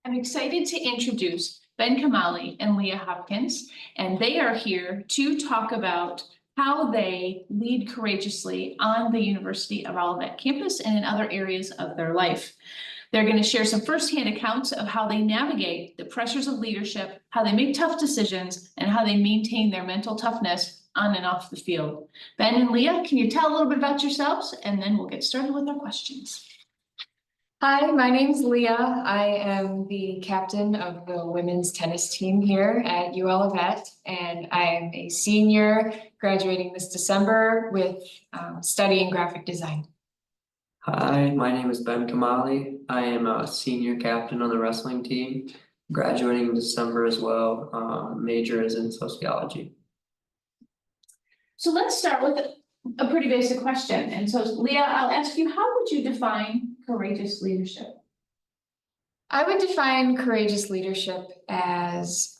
I'm excited to introduce Ben Kamali and Leah Hopkins, and they are here to talk about how they lead courageously on the University of Olivet campus and in other areas of their life. They're going to share some firsthand accounts of how they navigate the pressures of leadership, how they make tough decisions, and how they maintain their mental toughness on and off the field. Ben and Leah, can you tell a little bit about yourselves, and then we'll get started with our questions. Hi, my name's Leah. I am the captain of the women's tennis team here at U Olivet, and I am a senior graduating this December with studying graphic design. Hi, my name is Ben Kamali. I am a senior captain on the wrestling team, graduating in December as well. Major is in sociology. So let's start with a pretty basic question. And so Leah, I'll ask you, how would you define courageous leadership? I would define courageous leadership as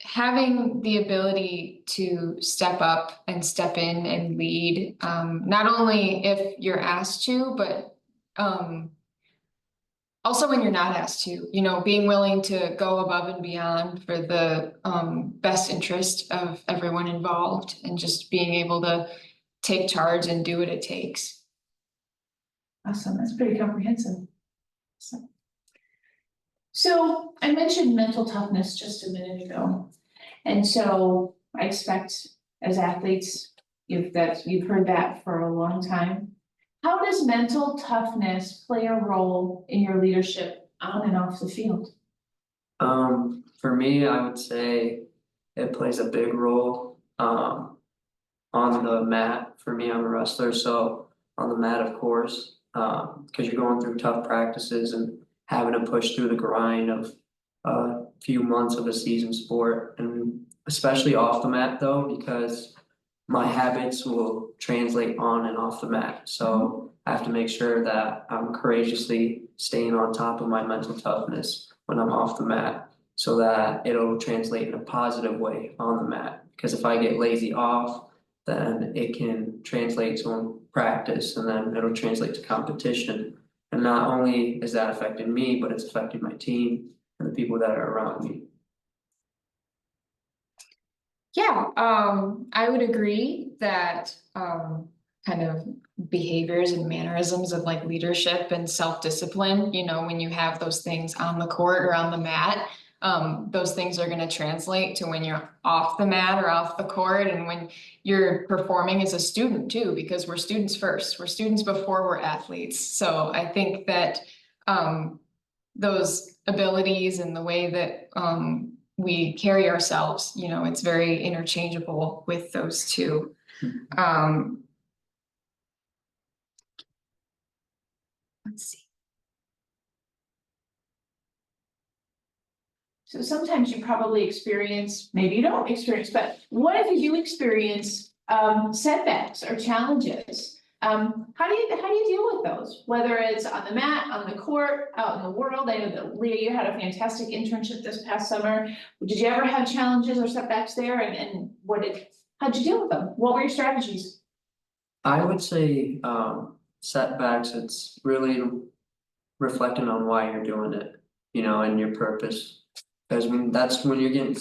having the ability to step up and step in and lead, not only if you're asked to, but also when you're not asked to, being willing to go above and beyond for the best interest of everyone involved, and just being able to take charge and do what it takes. Awesome, that's pretty comprehensive. So I mentioned mental toughness just a minute ago. And so I expect as athletes, you've heard that for a long time. How does mental toughness play a role in your leadership on and off the field? For me, I would say it plays a big role on the mat. For me, I'm a wrestler, so on the mat, of course, because you're going through tough practices and having to push through the grind of a few months of a season sport, and especially off the mat though, because my habits will translate on and off the mat. So I have to make sure that I'm courageously staying on top of my mental toughness when I'm off the mat, so that it'll translate in a positive way on the mat. Because if I get lazy off, then it can translate to practice, and then it'll translate to competition. And not only is that affecting me, but it's affecting my team and the people that are around me. Yeah, I would agree that kind of behaviors and mannerisms of like leadership and self-discipline, when you have those things on the court or on the mat, those things are going to translate to when you're off the mat or off the court, and when you're performing as a student too, because we're students first. We're students before we're athletes. So I think that those abilities and the way that we carry ourselves, it's very interchangeable with those two. Let's see. So sometimes you probably experience, maybe you don't experience, but what if you do experience setbacks or challenges? How do you deal with those? Whether it's on the mat, on the court, out in the world. I know that Leah, you had a fantastic internship this past summer. Did you ever have challenges or setbacks there? And how'd you deal with them? What were your strategies? I would say setbacks, it's really reflecting on why you're doing it, and your purpose. Because that's when you're getting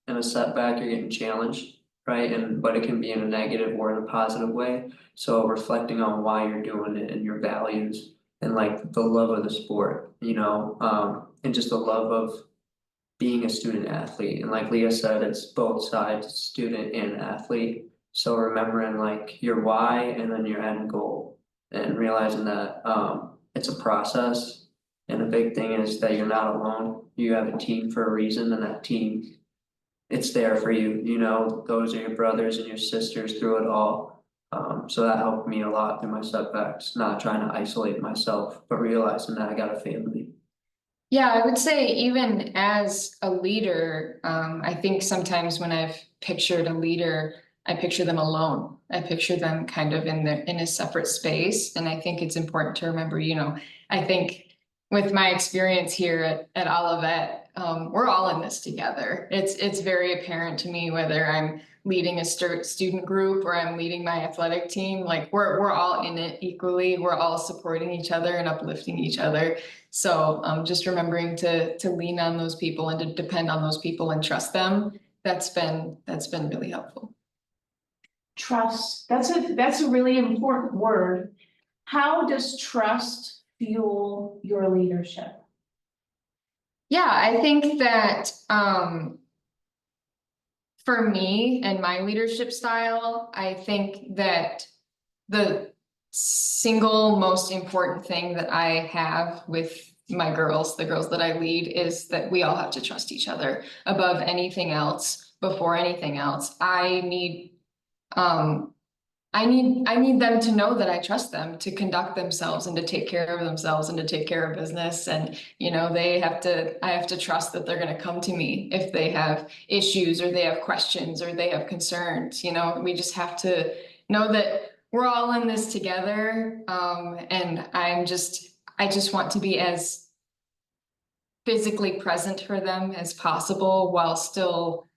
in a setback, you're getting challenged, right? But it can be in a negative or in a positive way. So reflecting on why you're doing it and your values, and like the love of the sport, and just the love of being a student athlete. And like Leah said, it's both sides, student and athlete. So remembering like your why and then your end goal, and realizing that it's a process. And the big thing is that you're not alone. You have a team for a reason, and that team, it's there for you. Those are your brothers and your sisters through it all. So that helped me a lot through my setbacks, not trying to isolate myself, but realizing that I got a family. Yeah, I would say even as a leader, I think sometimes when I've pictured a leader, I picture them alone. I picture them kind of in a separate space. And I think it's important to remember, I think with my experience here at Olivet, we're all in this together. It's very apparent to me whether I'm leading a student group or I'm leading my athletic team, like we're all in it equally. We're all supporting each other and uplifting each other. So just remembering to lean on those people and to depend on those people and trust them. That's been really helpful. Trust, that's a really important word. How does trust fuel your leadership? Yeah, I think that for me and my leadership style, I think that the single most important thing that I have with my girls, the girls that I lead, is that we all have to trust each other above anything else, before anything else. I need them to know that I trust them to conduct themselves and to take care of themselves and to take care of business. And, you know, I have to trust that they're going to come to me if they have issues or they have questions or they have concerns. You know, we just have to know that we're all in this together. And I just want to be as physically present for them as possible while still,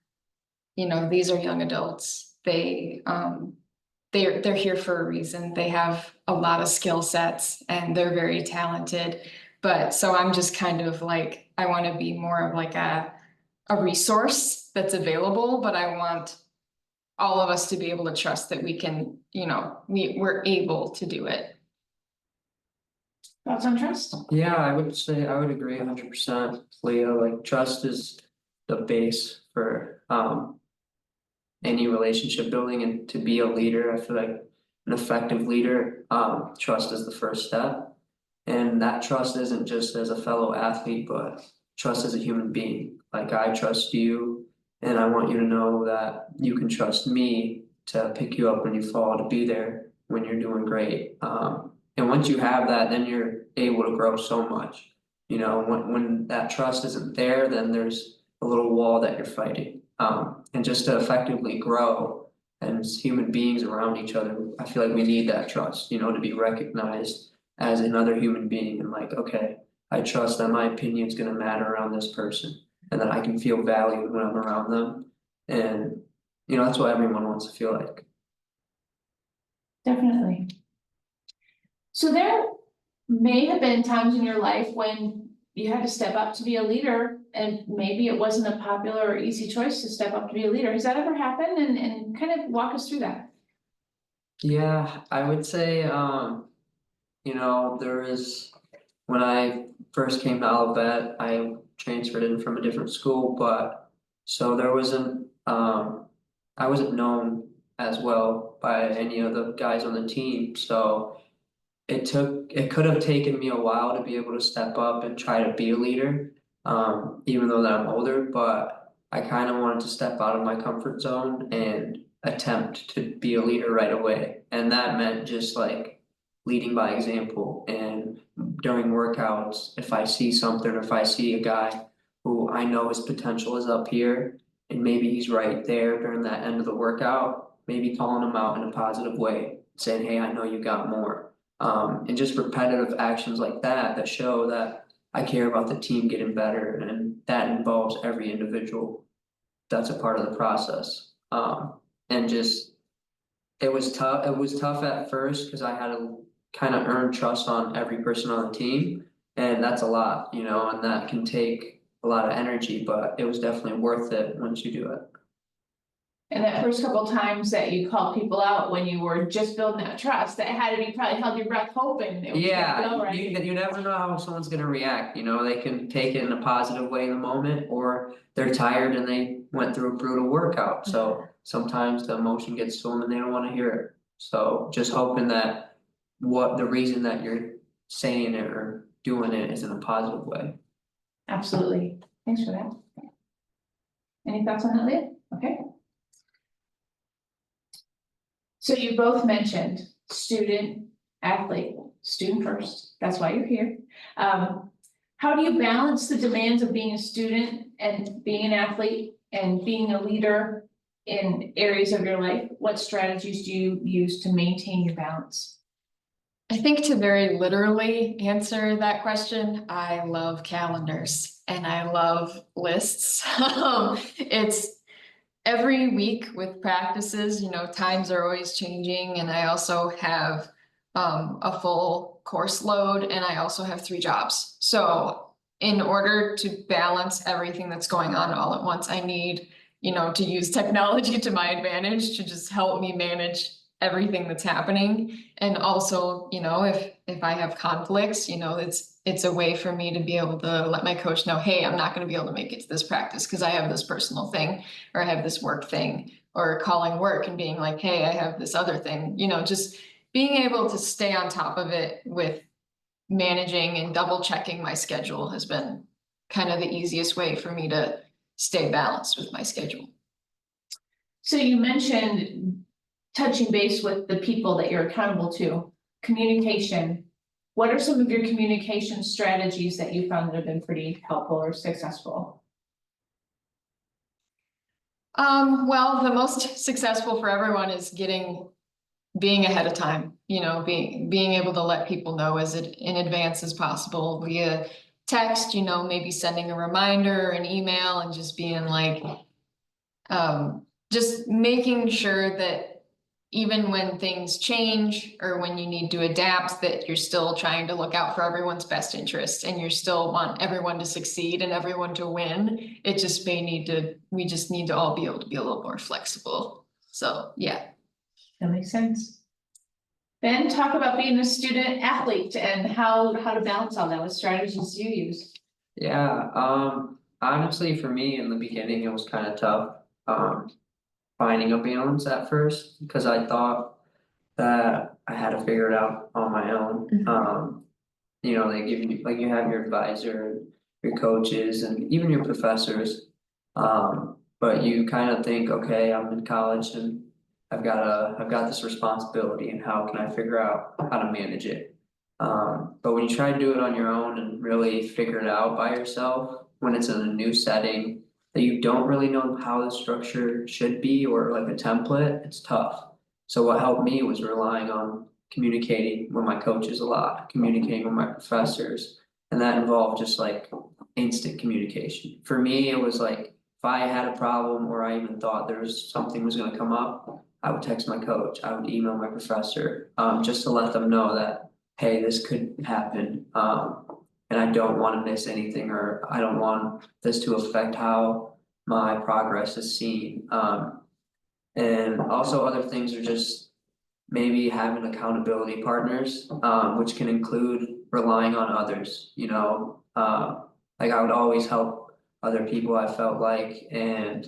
you know, these are young adults. They're here for a reason. They have a lot of skill sets and they're very talented. But so I'm just kind of like, I want to be more of like a resource that's available, but I want all of us to be able to trust that we can, you know, we're able to do it. Thoughts on trust? Yeah, I would say, I would agree 100%, Leah, like trust is the base for any relationship building, and to be a leader, I feel like an effective leader, trust is the first step. And that trust isn't just as a fellow athlete, but trust as a human being. Like I trust you and I want you to know that you can trust me to pick you up when you fall, to be there when you're doing great. And once you have that, then you're able to grow so much. You know, when that trust isn't there, then there's a little wall that you're fighting. And just to effectively grow as human beings around each other, I feel like we need that trust, you know, to be recognized as another human being and like, okay, I trust that my opinion is going to matter around this person and that I can feel valued when I'm around them. And, you know, that's what everyone wants to feel like. Definitely. So there may have been times in your life when you had to step up to be a leader and maybe it wasn't a popular or easy choice to step up to be a leader. Has that ever happened? And kind of walk us through that. Yeah, I would say, you know, when I first came to Olivet, I transferred in from a different school, but so there wasn't, I wasn't known as well by any of the guys on the team, so it could have taken me a while to be able to step up and try to be a leader, even though that I'm older, but I kind of wanted to step out of my comfort zone and attempt to be a leader right away. And that meant just like leading by example. And during workouts, if I see something, or if I see a guy who I know his potential is up here, and maybe he's right there during that end of the workout, maybe calling him out in a positive way, saying, hey, I know you got more. And just repetitive actions like that show that I care about the team getting better, and that involves every individual that's a part of the process. And just it was tough. It was tough at first because I had to kind of earn trust on every person on the team, and that's a lot, you know, and that can take a lot of energy, but it was definitely worth it once you do it. And that first couple times that you called people out when you were just building that trust, that had to be probably held your breath hoping it was gonna go right. You never know how someone's gonna react, you know, they can take it in a positive way in the moment, or they're tired and they went through a brutal workout, so sometimes the emotion gets to them and they don't wanna hear it. So just hoping that the reason that you're saying it or doing it is in a positive way. Absolutely. Thanks for that. Any thoughts on that, Leah? Okay. So you both mentioned student, athlete, student first, that's why you're here. How do you balance the demands of being a student and being an athlete and being a leader in areas of your life? What strategies do you use to maintain your balance? I think to very literally answer that question, I love calendars and I love lists. every week with practices, you know, times are always changing, and I also have a full course load, and I also have 3 jobs. So in order to balance everything that's going on all at once, I need, you know, to use technology to my advantage to just help me manage everything that's happening. And also, you know, if I have conflicts, you know, it's a way for me to be able to let my coach know, hey, I'm not gonna be able to make it to this practice because I have this personal thing, or I have this work thing, or calling work and being like, hey, I have this other thing, you know, just being able to stay on top of it with managing and double checking my schedule has been kind of the easiest way for me to stay balanced with my schedule. So you mentioned touching base with the people that you're accountable to, communication. What are some of your communication strategies that you found that have been pretty helpful or successful? Well, the most successful for everyone is being ahead of time, you know, being able to let people know in advance as possible via text, you know, maybe sending a reminder, an email, and just being like, just making sure that even when things change or when you need to adapt, that you're still trying to look out for everyone's best interest, and you still want everyone to succeed and everyone to win. We just need to all be able to be a little more flexible. So, yeah. That makes sense. Ben, talk about being a student athlete and how to balance all that. What strategies do you use? Yeah, honestly, for me in the beginning, it was kind of tough, finding a balance at first, because I thought that I had to figure it out on my own. You know, they give you, like, you have your advisor, your coaches, and even your professors. But you kind of think, okay, I'm in college and I've got this responsibility, and how can I figure out how to manage it? But when you try to do it on your own and really figure it out by yourself, when it's in a new setting that you don't really know how the structure should be, or like a template, it's tough. So what helped me was relying on communicating with my coaches a lot, communicating with my professors, and that involved just like instant communication. For me, it was like, if I had a problem or I even thought there was something was gonna come up, I would text my coach, I would email my professor, just to let them know that, hey, this could happen. And I don't wanna miss anything, or I don't want this to affect how my progress is seen. And also other things are just maybe having accountability partners, which can include relying on others, you know? Like, I would always help other people, I felt like, and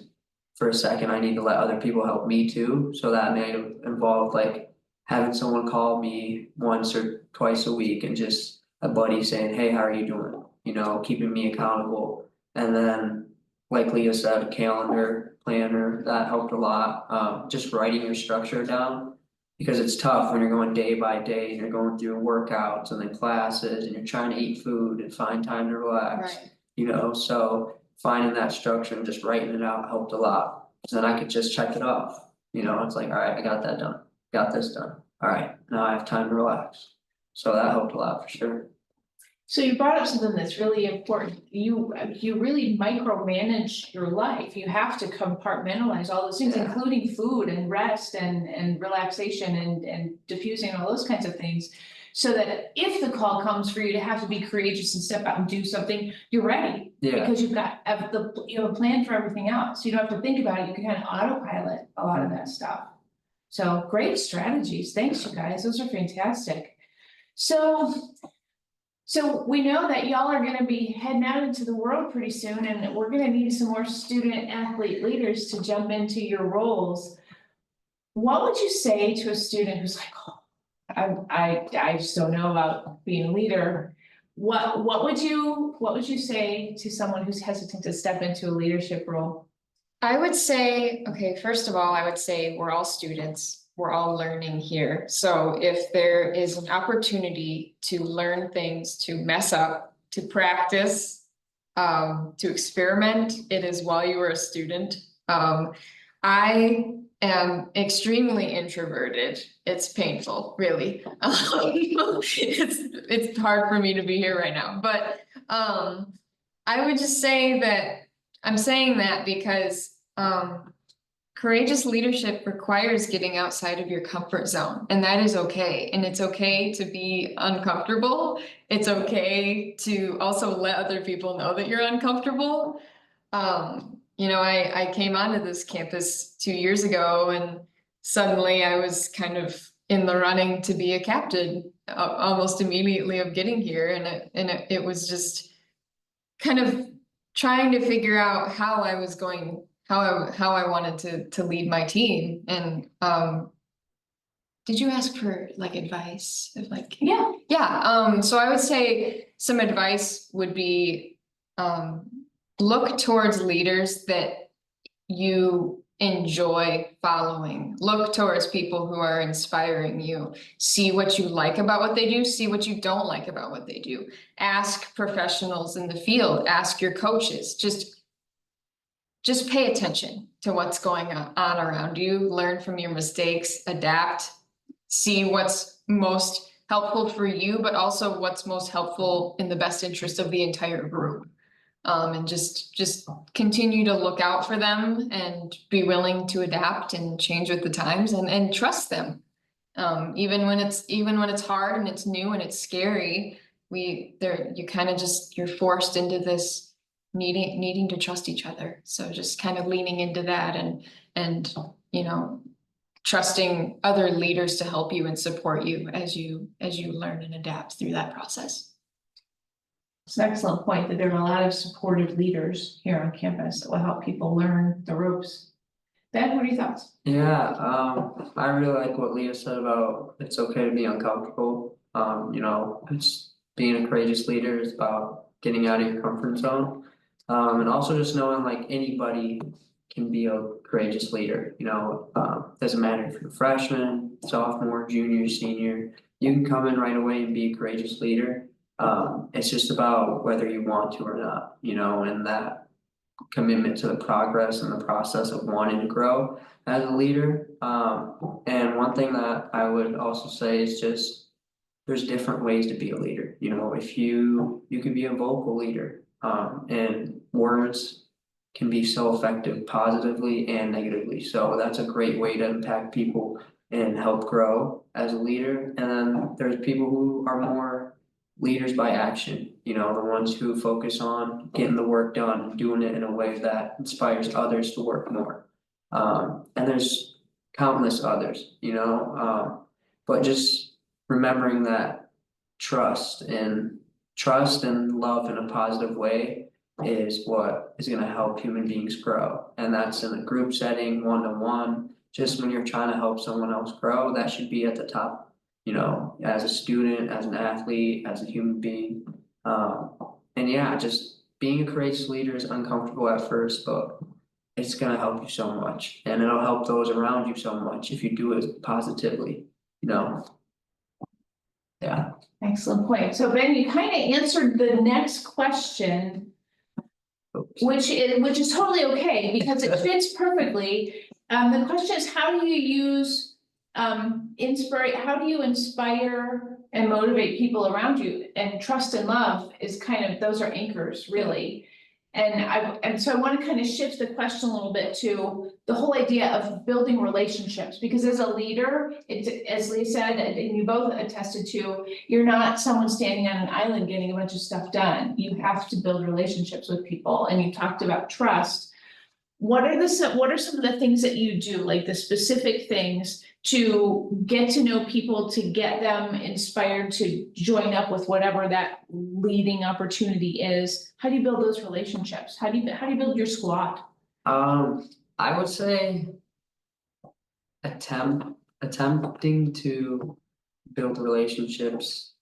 for a second, I need to let other people help me too. So that may involve like having someone call me once or twice a week, and just a buddy saying, hey, how are you doing? You know, keeping me accountable. And then, like Leah said, a calendar planner, that helped a lot. Just writing your structure down, because it's tough when you're going day by day and you're going through workouts and then classes and you're trying to eat food and find time to relax. Right. You know, so finding that structure and just writing it out helped a lot. So then I could just check it off. You know, it's like, all right, I got that done, got this done. All right, now I have time to relax. So that helped a lot for sure. So you brought up something that's really important. You really micromanage your life. You have to compartmentalize all those things, Yeah. including food and rest and relaxation and diffusing and all those kinds of things. So that if the call comes for you to have to be courageous and step out and do something, you're ready. Yeah. Because you have a plan for everything else. You don't have to think about it. You can kind of autopilot a lot of that stuff. So great strategies. Thanks, you guys. Those are fantastic. So we know that y'all are gonna be heading out into the world pretty soon, and we're gonna need some more student athlete leaders to jump into your roles. What would you say to a student who's like, oh, I just don't know about being a leader? What would you say to someone who's hesitant to step into a leadership role? I would say, okay, first of all, I would say we're all students. We're all learning here. So if there is an opportunity to learn things, to mess up, to practice, to experiment, it is while you are a student. I am extremely introverted. It's painful, really. It's hard for me to be here right now, but I would just say that I'm saying that because courageous leadership requires getting outside of your comfort zone, and that is okay. And it's okay to be uncomfortable. It's okay to also let other people know that you're uncomfortable. You know, I came onto this campus 2 years ago, and suddenly I was kind of in the running to be a captain almost immediately of getting here, and it was just kind of trying to figure out how I was going, how I wanted to lead my team. And did you ask for like advice of like? Yeah. Yeah, so I would say some advice would be look towards leaders that you enjoy following. Look towards people who are inspiring you. See what you like about what they do, see what you don't like about what they do. Ask professionals in the field, ask your coaches, just pay attention to what's going on around you, learn from your mistakes, adapt, see what's most helpful for you, but also what's most helpful in the best interest of the entire group. And just continue to look out for them and be willing to adapt and change with the times and trust them. Even when it's hard and it's new and it's scary, you're forced into this needing to trust each other. So just kind of leaning into that and you know, trusting other leaders to help you and support you as you learn and adapt through that process. It's an excellent point that there are a lot of supportive leaders here on campus that will help people learn the ropes. Ben, what are your thoughts? Yeah, I really like what Leah said about it's okay to be uncomfortable. You know, it's being a courageous leader is about getting out of your comfort zone. And also just knowing like anybody can be a courageous leader, you know, doesn't matter if you're a freshman, sophomore, junior, senior, you can come in right away and be a courageous leader. It's just about whether you want to or not, you know, and that commitment to the progress and the process of wanting to grow as a leader. And one thing that I would also say is just there's different ways to be a leader. You know, if you could be a vocal leader, and words can be so effective positively and negatively. So that's a great way to impact people and help grow as a leader. And then there's people who are more leaders by action, you know, the ones who focus on getting the work done and doing it in a way that inspires others to work more. And there's countless others, you know, but just remembering that trust and love in a positive way is what is going to help human beings grow. And that's in a group setting, one-to-one, just when you're trying to help someone else grow, that should be at the top, you know, as a student, as an athlete, as a human being. And yeah, just being a courageous leader is uncomfortable at first, but it's going to help you so much, and it'll help those around you so much if you do it positively, you know. Yeah. Excellent point. So Ben, you kind of answered the next question, which is totally okay because it fits perfectly. The question is, how do you use how do you inspire and motivate people around you? And trust and love is kind of, those are anchors really. And so I want to kind of shift the question a little bit to the whole idea of building relationships, because as a leader, it's, as Leah said, and you both attested to, you're not someone standing on an island getting a bunch of stuff done. You have to build relationships with people, and you talked about trust. What are some of the things that you do, like the specific things to get to know people, to get them inspired to join up with whatever that leading opportunity is? How do you build those relationships? How do you build your squad? I would say attempting to build relationships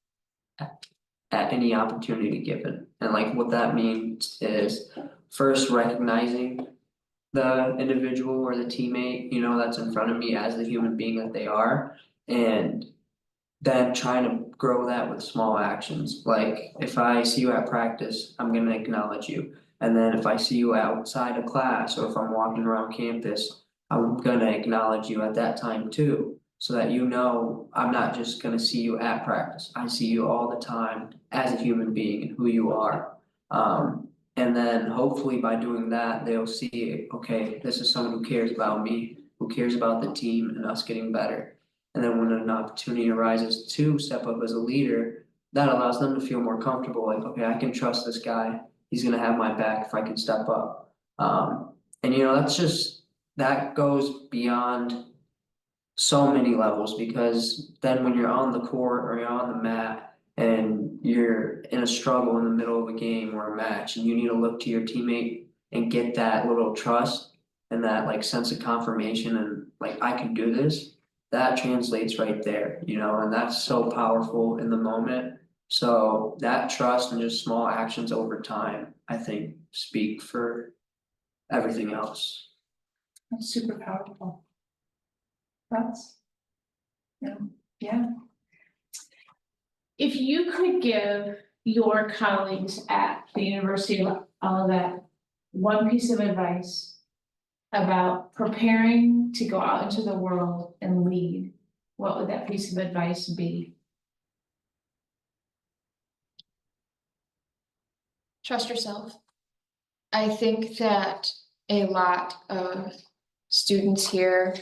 at any opportunity given. And like what that means is first recognizing the individual or the teammate, you know, that's in front of me as the human being that they are, and then trying to grow that with small actions. Like if I see you at practice, I'm gonna acknowledge you. And then if I see you outside of class or if I'm walking around campus, I'm gonna acknowledge you at that time too. So that you know I'm not just gonna see you at practice. I see you all the time as a human being and who you are. And then hopefully by doing that, they'll see, okay, this is someone who cares about me, who cares about the team and us getting better. And then when an opportunity arises to step up as a leader, that allows them to feel more comfortable, like, okay, I can trust this guy, he's gonna have my back if I can step up. And that goes beyond so many levels, because then when you're on the court or you're on the mat and you're in a struggle in the middle of a game or a match and you need to look to your teammate and get that little trust and that like sense of confirmation and like I can do this, that translates right there, and that's so powerful in the moment. So that trust and just small actions over time, I think, speak for everything else. That's super powerful. That's. Yeah. If you could give your colleagues at the University of Olivet one piece of advice about preparing to go out into the world and lead, what would that piece of advice be? Trust yourself. I think that a lot of students here,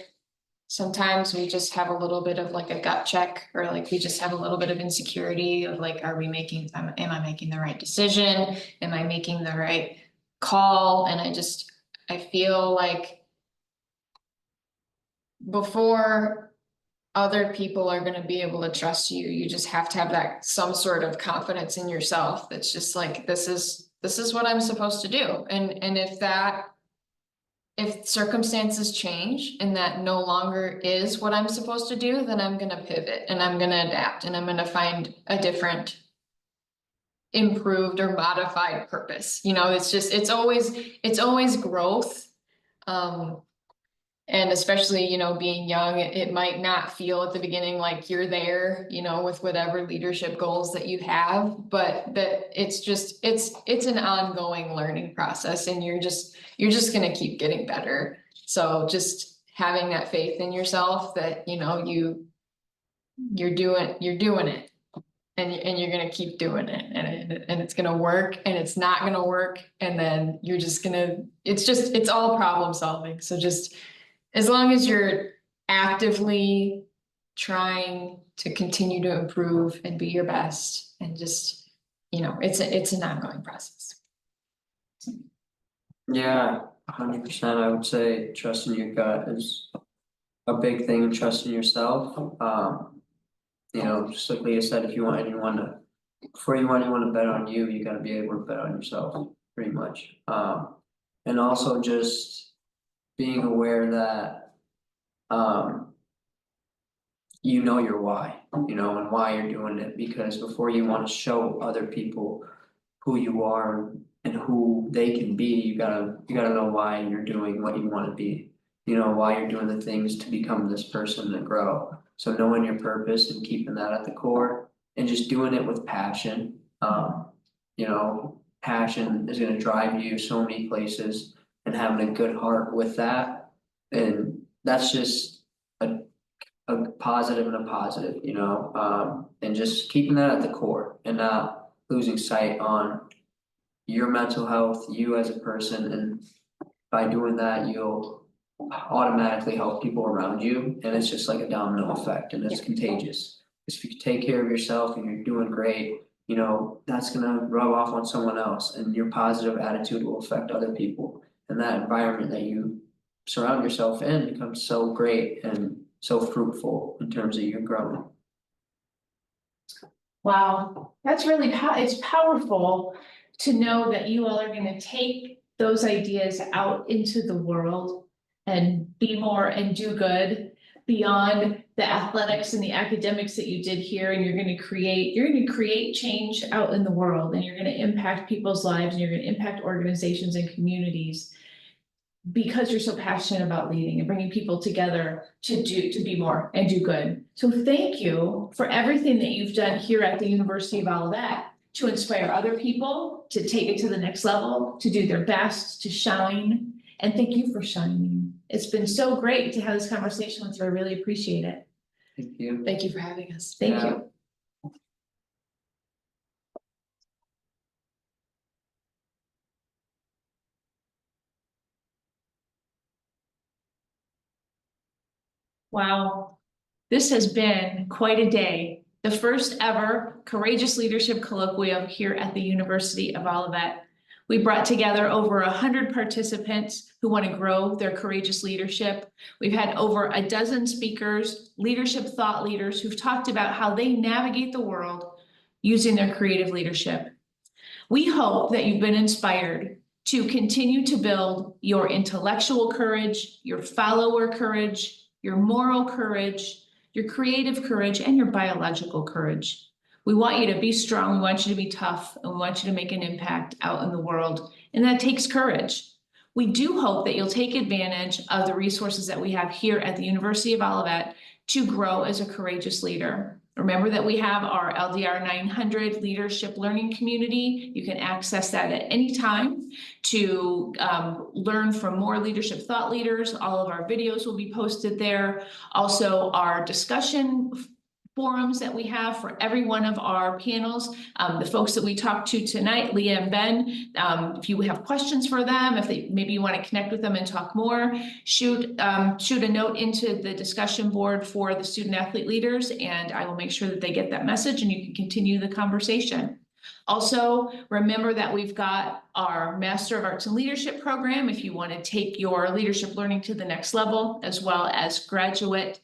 sometimes we just have a little bit of like a gut check, or like we just have a little bit of insecurity of like, am I making the right decision? Am I making the right call? And I feel like before other people are gonna be able to trust you, you just have to have that some sort of confidence in yourself. That's just like, this is what I'm supposed to do. And if circumstances change and that no longer is what I'm supposed to do, then I'm gonna pivot and I'm gonna adapt and I'm gonna find a different improved or modified purpose. It's always growth. And especially, being young, it might not feel at the beginning like you're there, with whatever leadership goals that you have, but that it's an ongoing learning process and you're just gonna keep getting better. So just having that faith in yourself that, you're doing it. And you're gonna keep doing it and it's gonna work and it's not gonna work. And then you're just gonna, it's all problem solving. So just as long as you're actively trying to continue to improve and be your best and just, it's an ongoing process. Yeah, 100%. I would say trusting your gut is a big thing, and trusting yourself. Just like Leah said, before you want anyone to bet on you, you gotta be able to bet on yourself, pretty much. And also just being aware that you know your why, and why you're doing it, because before you want to show other people who you are and who they can be, you gotta know why you're doing what you want to be, why you're doing the things to become this person and grow. So knowing your purpose and keeping that at the core and just doing it with passion. Passion is gonna drive you so many places, and having a good heart with that. And that's just a positive and a positive, and just keeping that at the core and not losing sight on your mental health, you as a person. And by doing that, you'll automatically help people around you. And it's just like a domino effect, and it's contagious. Because if you take care of yourself and you're doing great, that's gonna rub off on someone else, and your positive attitude will affect other people. And that environment that you surround yourself in becomes so great and so fruitful in terms of your growing. Wow, that's really it's powerful to know that you all are gonna take those ideas out into the world and be more and do good beyond the athletics and the academics that you did here, and you're gonna create change out in the world, and you're gonna impact people's lives, and you're gonna impact organizations and communities because you're so passionate about leading and bringing people together to be more and do good. So thank you for everything that you've done here at the University of Olivet to inspire other people to take it to the next level, to do their best, to shine. And thank you for shining. It's been so great to have this conversation with you. I really appreciate it. Thank you. Thank you for having us. Thank you. Wow, this has been quite a day. The first ever Courageous Leadership Colloquium here at the University of Olivet. We brought together over 100 participants who want to grow their courageous leadership. We've had over a dozen speakers, leadership thought leaders who've talked about how they navigate the world using their creative leadership. We hope that you've been inspired to continue to build your intellectual courage, your follower courage, your moral courage, your creative courage, and your biological courage. We want you to be strong, we want you to be tough, and we want you to make an impact out in the world, and that takes courage. We do hope that you'll take advantage of the resources that we have here at the University of Olivet to grow as a courageous leader. Remember that we have our LDR 900 leadership learning community. You can access that at any time to learn from more leadership thought leaders. All of our videos will be posted there. Also, our discussion forums that we have for every one of our panels. The folks that we talked to tonight, Leah and Ben, if you have questions for them, if they maybe you want to connect with them and talk more, shoot a note into the discussion board for the student athlete leaders, and I will make sure that they get that message and you can continue the conversation. Also, remember that we've got our Master of Arts in Leadership program if you want to take your leadership learning to the next level, as well as graduate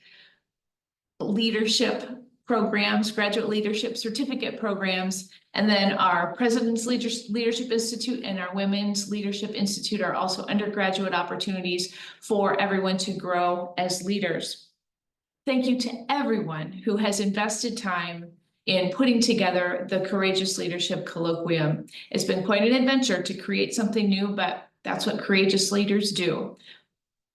leadership programs, graduate leadership certificate programs, and then our President's Leadership Institute and our Women's Leadership Institute are also undergraduate opportunities for everyone to grow as leaders. Thank you to everyone who has invested time in putting together the Courageous Leadership Colloquium. It's been quite an adventure to create something new, but that's what courageous leaders do.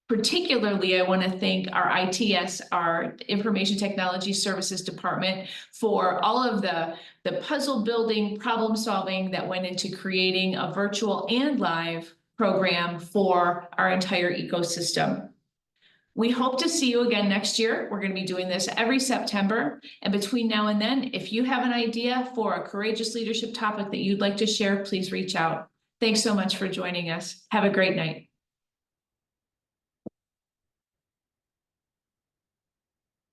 Particularly, I want to thank our ITS, our Information Technology Services Department, for all of the puzzle building, problem solving that went into creating a virtual and live program for our entire ecosystem. We hope to see you again next year. We're going to be doing this every September. And between now and then, if you have an idea for a courageous leadership topic that you'd like to share, please reach out. Thanks so much for joining us. Have a great night.